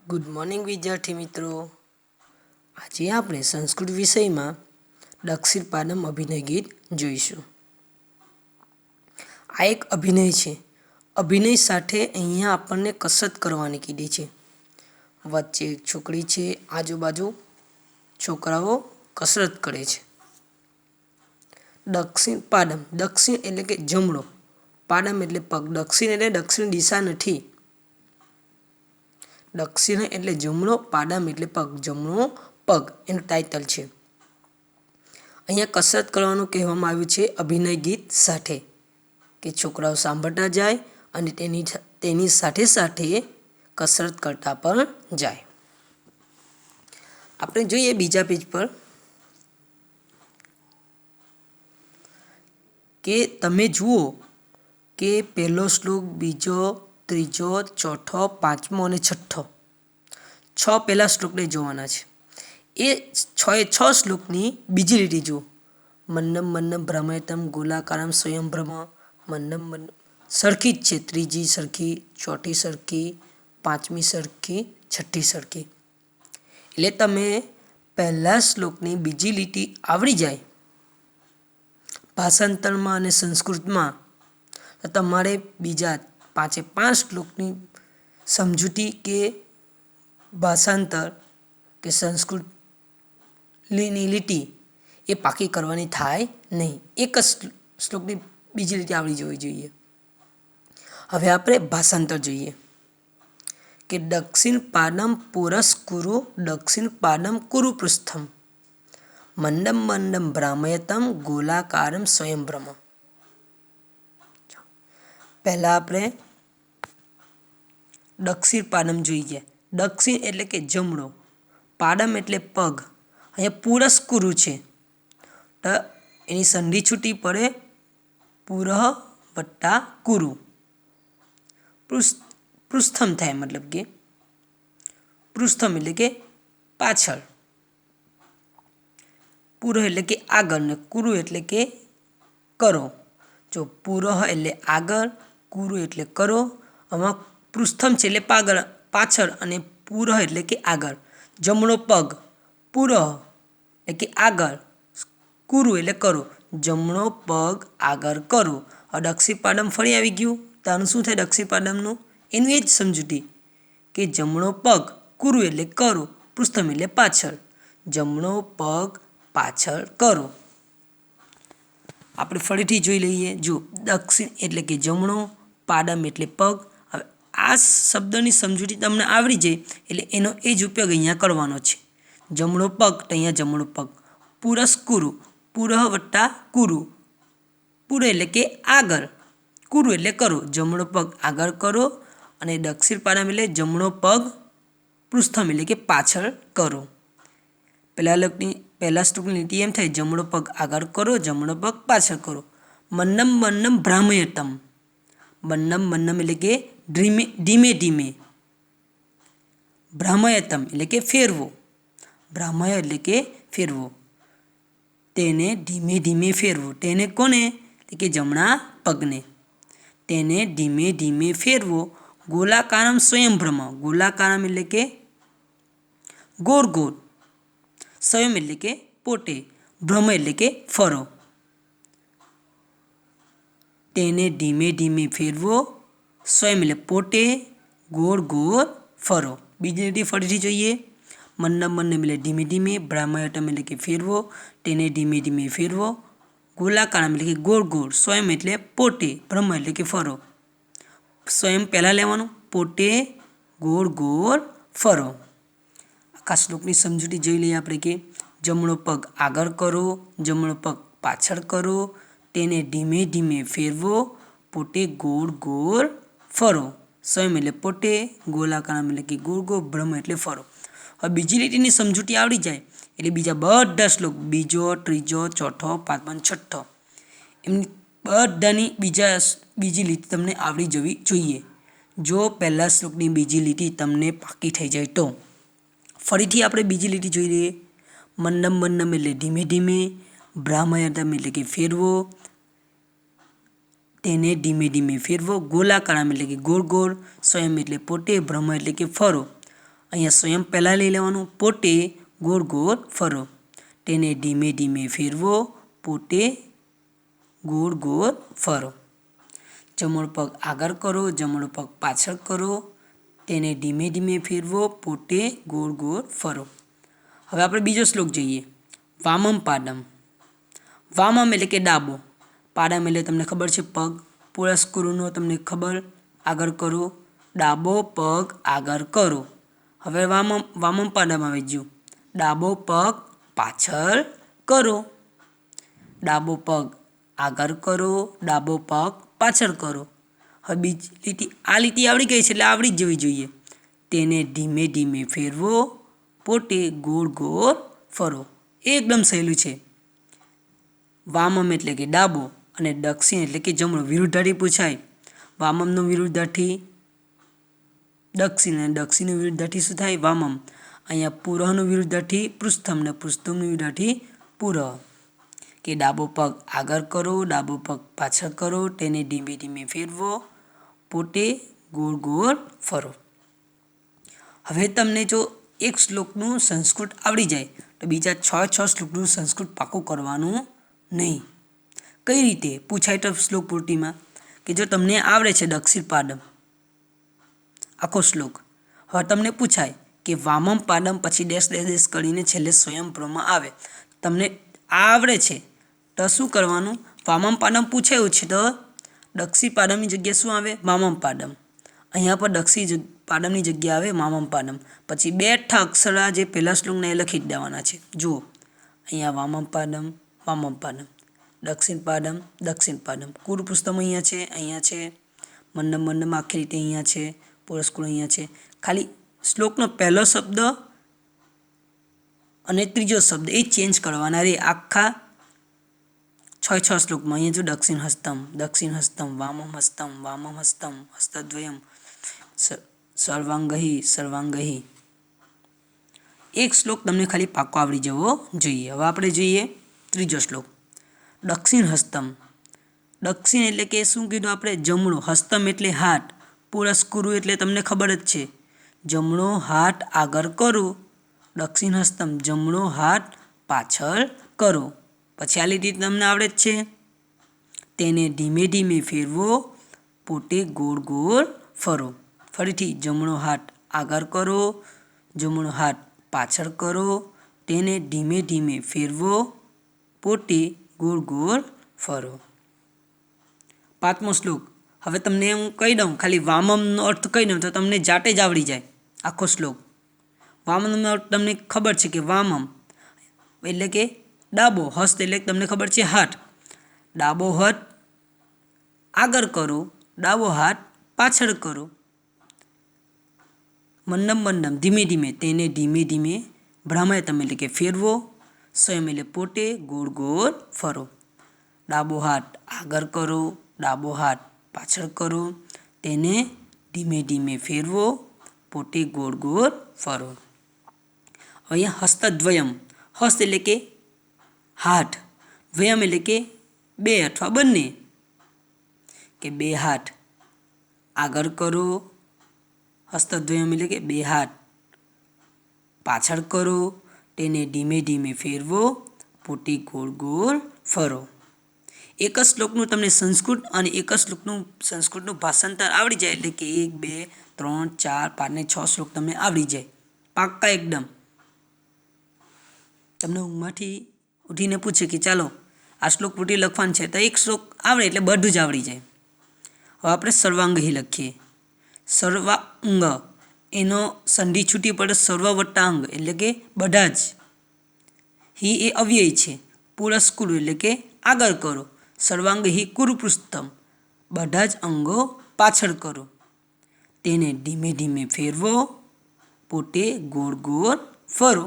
Good morning વિદ્યાર્થી મિત્રો. આજે આપણે સંસ્કૃત વિષયમાં દક્ષિણ પાદમ અભિનય ગીત જોઈશું. આ એક અભિનય છે. અભિનય સાથે અહીંયા આપણને કસરત કરવાની કીધી છે. વચ્ચે એક છોકરી છે, આજુબાજુ છોકરાઓ કસરત કરે છે. દક્ષિણ પાદમ, દક્ષિણ એટલે કે જમણો, પાદમ એટલે પગ. દક્ષિણ એટલે દક્ષિણ દિશા નથી. દક્ષિણ એટલે જમણો, પાદમ એટલે પગ, જમણો પગ એનું ટાઇટલ છે. અહીંયા કસરત કરવાનું કહેવામાં આવ્યું છે અભિનય ગીત સાથે, કે છોકરાઓ સાંભળતા જાય અને તેની સાથે સાથે કસરત કરતા પણ જાય. આપણે જોઈએ બીજા પેજ પર કે તમે જુઓ કે પહેલો શ્લોક, બીજો, ત્રીજો, ચોથો, પાંચમો અને છઠ્ઠો, 6 પહેલા શ્લોકને જોવાના છે. એ 6 શ્લોકની બીજી લીટી જુઓ. મન્નમ મન્નમ ભ્રમયતમ ગોલાકારમ સ્વયંભ્રમ. મન્નમ મન્નમ સરખી જ છે. ત્રીજી સરખી, ચોથી સરખી, પાંચમી સરખી, છઠ્ઠી સરખી. એટલે તમે પહેલા શ્લોકની બીજી લીટી આવડી જાય ભાષાંતરમાં અને સંસ્કૃતમાં, તો તમારે બીજા 5 શ્લોકની સમજૂતી કે ભાષાંતર કે સંસ્કૃતની લીટી એ પાકી કરવાની થાય નહીં. એક જ શ્લોકની બીજી લીટી આવડી જવી જોઈએ. હવે આપણે ભાષાંતર જોઈએ કે દક્ષિણ પાદમ પુરસ્કુરુ દક્ષિણ પાદમ કુરુ પૃષ્ઠમ મંડમ મંડમ ભ્રામયતમ ગોલાકારમ સ્વયંભ્રમ. પહેલાં આપણે દક્ષિણ પાદમ જોઈએ. દક્ષિણ એટલે કે જમણો, પાદમ એટલે પગ. અહીંયા પુરસ્કુરુ છે તો એની સંધિ છૂટી પડે પુરઃ વત્તા કુરુ, પૃષ્ઠમ થાય, મતલબ કે પૃષ્ઠમ એટલે કે પાછળ, પુરઃ એટલે કે આગળ ને કુરુ એટલે કે કરો. જો પુરઃ એટલે આગળ, કુરુ એટલે કરો. આમાં પૃષ્ઠમ છે એટલે પાછળ અને પુરઃ એટલે કે આગળ. જમણો પગ પુરઃ એટલે કે આગળ, કુરુ એટલે કરો. જમણો પગ આગળ કરો. હવે દક્ષિણ પાદમ ફરી આવી ગયું. તો આનું શું થાય દક્ષિણ પાદમનું? એનું એ જ સમજૂતી કે જમણો પગ કુરુ એટલે કરો, પૃષ્ઠમ એટલે પાછળ. જમણો પગ પાછળ કરો. આપણે ફરીથી જોઈ લઈએ. જો દક્ષિણ એટલે કે જમણો, પાદમ એટલે પગ. હવે આ શબ્દની સમજૂતી તમને આવડી જાય એટલે એનો એ જ ઉપયોગ અહીંયા કરવાનો છે. જમણો પગ તો અહીંયા જમણો પગ. પુરસ્કુરુ, પુરઃ વત્તા કુરુ. પુરઃ એટલે કે આગળ, કુરુ એટલે કરો. જમણો પગ આગળ કરો અને દક્ષિણ પાદમ એટલે જમણો પગ પૃષ્ઠમ એટલે કે પાછળ કરો. પહેલા શ્લોકની લીટી એમ થાય જમણો પગ આગળ કરો, જમણો પગ પાછળ કરો. મન્નમ મન્નમ ભ્રામયતમ. મન્નમ મન્નમ એટલે કે ધીમે ધીમે. ભ્રામયતમ એટલે કે ફેરવો. ભ્રામય એટલે કે ફેરવો. તેને ધીમે ધીમે ફેરવો. તેને કોને? કે જમણા પગને. તેને ધીમે ધીમે ફેરવો. ગોલાકારમ સ્વયંભ્રમ. ગોલાકારમ એટલે કે ગોળ ગોળ. સ્વયં એટલે કે પોતે. ભ્રમ એટલે કે ફરો. તેને ધીમે ધીમે ફેરવો. સ્વયં એટલે પોતે. ગોળ ગોળ ફરો. બીજી લીટી ફરીથી જોઈએ. મન્નમ મન્નમ એટલે ધીમે ધીમે. ભ્રામયતમ એટલે કે ફેરવો. તેને ધીમે ધીમે ફેરવો. ગોલાકારમ એટલે કે ગોળ ગોળ. સ્વયં એટલે પોતે. ભ્રમ એટલે કે ફરો. સ્વયં પહેલાં લેવાનું, પોતે ગોળ ગોળ ફરો. આખા શ્લોકની સમજૂતી જોઈ લઈએ આપણે કે જમણો પગ આગળ કરો, જમણો પગ પાછળ કરો, તેને ધીમે ધીમે ફેરવો, પોતે ગોળ ગોળ ફરો. સ્વયં એટલે પોતે, ગોલાકારમ એટલે કે ગોળ ગોળ, ભ્રમ એટલે ફરો. હવે બીજી લીટીની સમજૂતી આવડી જાય એટલે બીજા બધા શ્લોક, બીજો, ત્રીજો, ચોથો, પાંચમો, છઠ્ઠો, એમની બધાની બીજી લીટી તમને આવડી જવી જોઈએ. જો પહેલા શ્લોકની બીજી લીટી તમને પાકી થઈ જાય તો. ફરીથી આપણે બીજી લીટી જોઈ લઈએ. મન્નમ મન્નમ એટલે ધીમે ધીમે. ભ્રામયતમ એટલે કે ફેરવો. તેને ધીમે ધીમે ફેરવો. ગોલાકારમ એટલે કે ગોળ ગોળ. સ્વયં એટલે પોતે. ભ્રમ એટલે કે ફરો. અહીંયા સ્વયં પહેલાં લઈ લેવાનું, પોતે ગોળ ગોળ ફરો, તેને ધીમે ધીમે ફેરવો, પોતે ગોળ ગોળ ફરો. જમણો પગ આગળ કરો, જમણો પગ પાછળ કરો, તેને ધીમે ધીમે ફેરવો, પોતે ગોળ ગોળ ફરો. હવે આપણે બીજો શ્લોક જોઈએ. વામમ પાદમ. વામમ એટલે કે ડાબો, પાદમ એટલે તમને ખબર છે પગ, પુરસ્કુરુનો તમને ખબર, આગળ કરો, ડાબો પગ આગળ કરો. હવે વામમ પાદમ આવી ગયું. ડાબો પગ પાછળ કરો, ડાબો પગ આગળ કરો, ડાબો પગ પાછળ કરો. હવે બીજી લીટી, આ લીટી આવડી ગઈ છે એટલે આવડી જ જવી જોઈએ. તેને ધીમે ધીમે ફેરવો, પોતે ગોળ ગોળ ફરો. એકદમ સહેલું છે. વામમ એટલે કે ડાબો અને દક્ષિણ એટલે કે જમણો. વિરુદ્ધાર્થી પૂછાય. વામમનો વિરુદ્ધાર્થી દક્ષિણ અને દક્ષિણનું વિરુદ્ધાર્થી શું થાય? વામમ. અહીંયા પૂર્વનું વિરુદ્ધાર્થી પૃષ્ઠમ અને પૃષ્ઠમનું વિરુદ્ધાર્થી પૂર્વ. કે ડાબો પગ આગળ કરો, ડાબો પગ પાછળ કરો, તેને ધીમે ધીમે ફેરવો, પોતે ગોળ ગોળ ફરો. હવે તમને જો એક શ્લોકનું સંસ્કૃત આવડી જાય તો બીજા 6 શ્લોકનું સંસ્કૃત પાકું કરવાનું નહીં. કઈ રીતે પૂછાય તો શ્લોક પૂર્તિમાં કે જો તમને આવડે છે દક્ષિણ પાદમ આખો શ્લોક, હવે તમને પૂછાય કે વામમ પાદમ પછી ડેશ ડેશ ડેશ કરીને છેલ્લે સ્વયંભ્રમાં આવે, તમને આવડે છે તો શું કરવાનું? વામમ પાદમ પૂછાયું છે તો દક્ષિણ પાદમની જગ્યાએ શું આવે? વામમ પાદમ. અહીંયા પર દક્ષિણ પાદમની જગ્યા આવે વામમ પાદમ. પછી 2 અક્ષર જે પહેલા શ્લોકના એ લખી જ દેવાના છે. જુઓ અહીંયા વામમ પાદમ, વામમ પાદમ, દક્ષિણ પાદમ, દક્ષિણ પાદમ. કુરુ પુસ્તમ અહીંયા છે, મંડમ આખી રીતે અહીંયા છે, પુરસ્કુળ અહીંયા છે. ખાલી શ્લોકનો પહેલો શબ્દ અને ત્રીજો શબ્દ એ ચેન્જ કરવાના રે આખા 6 શ્લોકમાં. અહીંયા જો દક્ષિણ હસ્તમ, વામમ હસ્તમ, હસ્તદ્વયમ, સર્વાંગહી. એક શ્લોક તમને ખાલી પાકો આવડી જવો જોઈએ. હવે આપણે જોઈએ ત્રીજો શ્લોક. દક્ષિણ હસ્તમ. દક્ષિણ એટલે કે શું કીધું આપણે? જમણો. હસ્તમ એટલે હાથ, પુરસ્કુરુ એટલે તમને ખબર જ છે જમણો હાથ આગળ કરો, દક્ષિણ હસ્તમ જમણો હાથ પાછળ કરો. પછી આ લીટી તમને આવડે જ છે. તેને ધીમે ધીમે ફેરવો, પોતે ગોળ ગોળ ફરો. ફરીથી જમણો હાથ આગળ કરો, જમણો હાથ પાછળ કરો, તેને ધીમે ધીમે ફેરવો, પોતે ગોળ ગોળ ફરો. 5મો શ્લોક. હવે તમને હું કહી દઉં, ખાલી વામમનો અર્થ કહી દઉં તો તમને જાતે જ આવડી જાય આખો શ્લોક. વામમનો અર્થ તમને ખબર છે કે વામમ એટલે કે ડાબો, હસ્ત એટલે તમને ખબર છે હાથ. ડાબો હાથ આગળ કરો, ડાબો હાથ પાછળ કરો. મંડમ ધીમે ધીમે, તેને ધીમે ધીમે ભ્રામયતમ એટલે કે ફેરવો, સ્વયં એટલે પોતે ગોળ ગોળ ફરો. ડાબો હાથ આગળ કરો, ડાબો હાથ પાછળ કરો, તેને ધીમે ધીમે ફેરવો, પોતે ગોળ ગોળ ફરો. અહીંયા હસ્તદ્વયમ. હસ્ત એટલે કે હાથ, દ્વયમ એટલે કે 2 અથવા બંને, કે 2 હાથ આગળ કરો, હસ્તદ્વયમ એટલે કે 2 હાથ પાછળ કરો, તેને ધીમે ધીમે ફેરવો, પોતે ગોળ ગોળ ફરો. એક જ શ્લોકનું તમને સંસ્કૃત અને એક જ શ્લોકનું સંસ્કૃતનું ભાષાંતર આવડી જાય એટલે કે 1, 2, 3, 4, 5 ને 6 શ્લોક તમને આવડી જાય પાક્કા એકદમ. તમને ઊંઘમાંથી ઉઠીને પૂછે કે ચાલો આ શ્લોક પૂર્તિ લખવાનું છે તો એક શ્લોક આવડે એટલે બધું જ આવડી જાય. હવે આપણે સર્વાંગહી લખીએ. સર્વાંગ એનો સંધિ છૂટી પડે સર્વ વત્તા અંગ એટલે કે બધા જ. હી એ અવ્યય છે. પુરસ્કુરુ એટલે કે આગળ કરો. સર્વાંગહી કુરુપૃષ્ઠમ બધા જ અંગો પાછળ કરો. તેને ધીમે ધીમે ફેરવો, પોતે ગોળ ગોળ ફરો.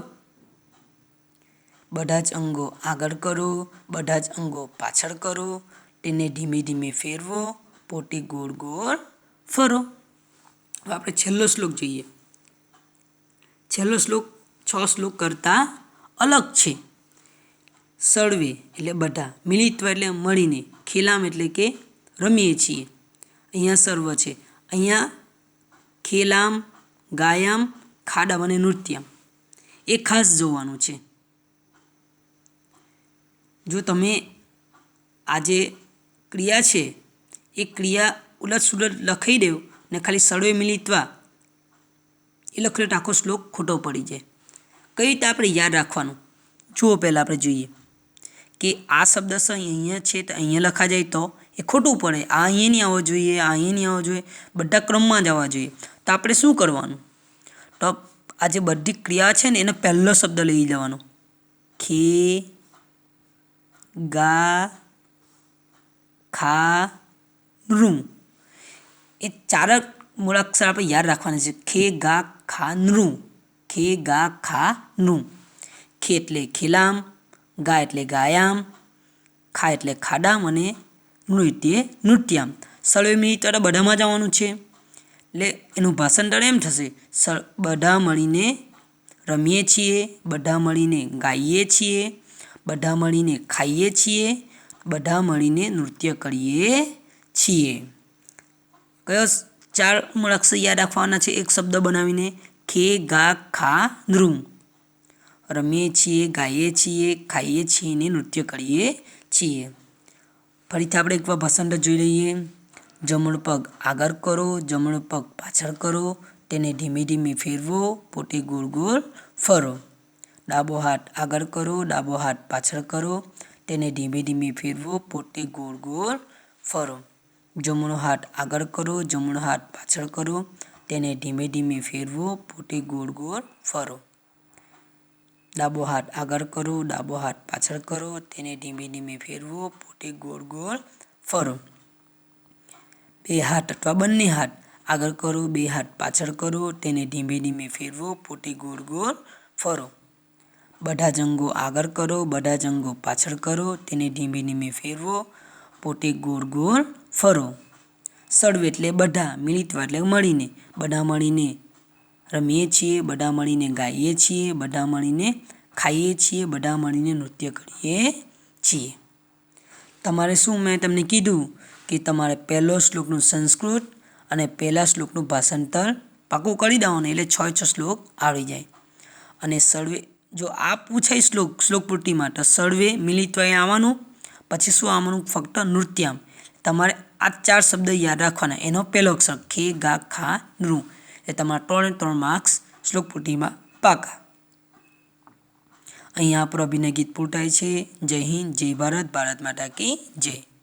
બધા જ અંગો આગળ કરો, બધા જ અંગો પાછળ કરો, તેને ધીમે ધીમે ફેરવો, પોતે ગોળ ગોળ ફરો. હવે આપણે છેલ્લો શ્લોક જોઈએ. છેલ્લો શ્લોક 6 શ્લોક કરતાં અલગ છે. સર્વે એટલે બધા, મિલિત્વ એટલે મળીને, ખેલામ એટલે કે રમીએ છીએ. અહીંયા સર્વ છે. અહીંયા ખેલામ, ગાયામ ખાડામ અને નૃત્યમ એ ખાસ જોવાનું છે. જો તમે આ જે ક્રિયા છે એ ક્રિયા ઉલટ સુલટ લખાઈ દો ને ખાલી સર્વે મિલિત્વા એ લખેલો આખો શ્લોક ખોટો પડી જાય. કઈ રીતે આપણે યાદ રાખવાનું? જુઓ, પહેલાં આપણે જોઈએ કે આ શબ્દ અહીંયા છે તો અહીંયા લખા જાય તો એ ખોટું પડે. આ અહીંયા નહીં આવવો જોઈએ, આ અહીંયા નહીં આવવો જોઈએ, બધા ક્રમમાં જ આવવા જોઈએ. તો આપણે શું કરવાનું? તો આ જે બધી ક્રિયા છે ને એનો પહેલો શબ્દ લઈ લેવાનો. ખે, ગા, ખા, નૃ. એ ચાર મૂળાક્ષર આપણે યાદ રાખવાના છે. ખે, ગા, ખા, નૃ. ખે, ગા, ખા, નૃ. ખે એટલે ખેલામ, ગા એટલે ગાયામ, ખા એટલે ખાડામ અને નૃ એટલે નૃત્યામ. સર્વે મિલિત્વા બધામાં જવાનું છે. એટલે એનું ભાષાંતર એમ થશે, બધા મળીને રમીએ છીએ, બધા મળીને ગાઈએ છીએ, બધા મળીને ખાઈએ છીએ, બધા મળીને નૃત્ય કરીએ છીએ. કયો ચાર મૂળાક્ષર યાદ રાખવાના છે એક શબ્દ બનાવીને? ખે, ગા, ખા, નૃ. રમીએ છીએ, ગાઈએ છીએ, ખાઈએ છીએ ને નૃત્ય કરીએ છીએ. ફરીથી આપણે એકવાર ભાષાંતર જોઈ લઈએ. જમણો પગ આગળ કરો, જમણો પગ પાછળ કરો, તેને ધીમે ધીમે ફેરવો, પોતે ગોળ ગોળ ફરો. ડાબો હાથ આગળ કરો, ડાબો હાથ પાછળ કરો, તેને ધીમે ધીમે ફેરવો, પોતે ગોળ ગોળ ફરો. જમણો હાથ આગળ કરો, જમણો હાથ પાછળ કરો, તેને ધીમે ધીમે ફેરવો, પોતે ગોળ ગોળ ફરો. ડાબો હાથ આગળ કરો, ડાબો હાથ પાછળ કરો, તેને ધીમે ધીમે ફેરવો, પોતે ગોળ ગોળ ફરો. બે હાથ અથવા બંને હાથ આગળ કરો, બે હાથ પાછળ કરો, તેને ધીમે ધીમે ફેરવો, પોતે ગોળ ગોળ ફરો. બધા જંગો આગળ કરો, બધા જંગો પાછળ કરો, તેને ધીમે ધીમે ફેરવો, પોતે ગોળ ગોળ ફરો. સર્વે એટલે બધા, મિલિત્વા એટલે મળીને, બધા મળીને રમીએ છીએ, બધા મળીને ગાઈએ છીએ, બધા મળીને ખાઈએ છીએ, બધા મળીને નૃત્ય કરીએ છીએ. તમારે શું મેં તમને કીધું કે તમારે પહેલો શ્લોકનું સંસ્કૃત અને પહેલા શ્લોકનું ભાષાંતર પાકું કરી દેવાનું, એટલે 6 શ્લોક આવડી જાય. અને સર્વે જો આ પૂછાય શ્લોક પૂર્તિમાં તો સર્વે મિલિત્વા આવવાનું, પછી શું આવવાનું? ફક્ત નૃત્યામ. તમારે આ 4 શબ્દ યાદ રાખવાના. એનો પહેલો અક્ષર ખે, ગા, ખા, નૃ. એ તમારા 3 માર્ક્સ શ્લોક પૂર્તિમાં પાકા. અહીંયા આપણો અભિનય ગીત પૂરું થાય છે. જય હિન્દ, જય ભારત, ભારત માતા કી જય.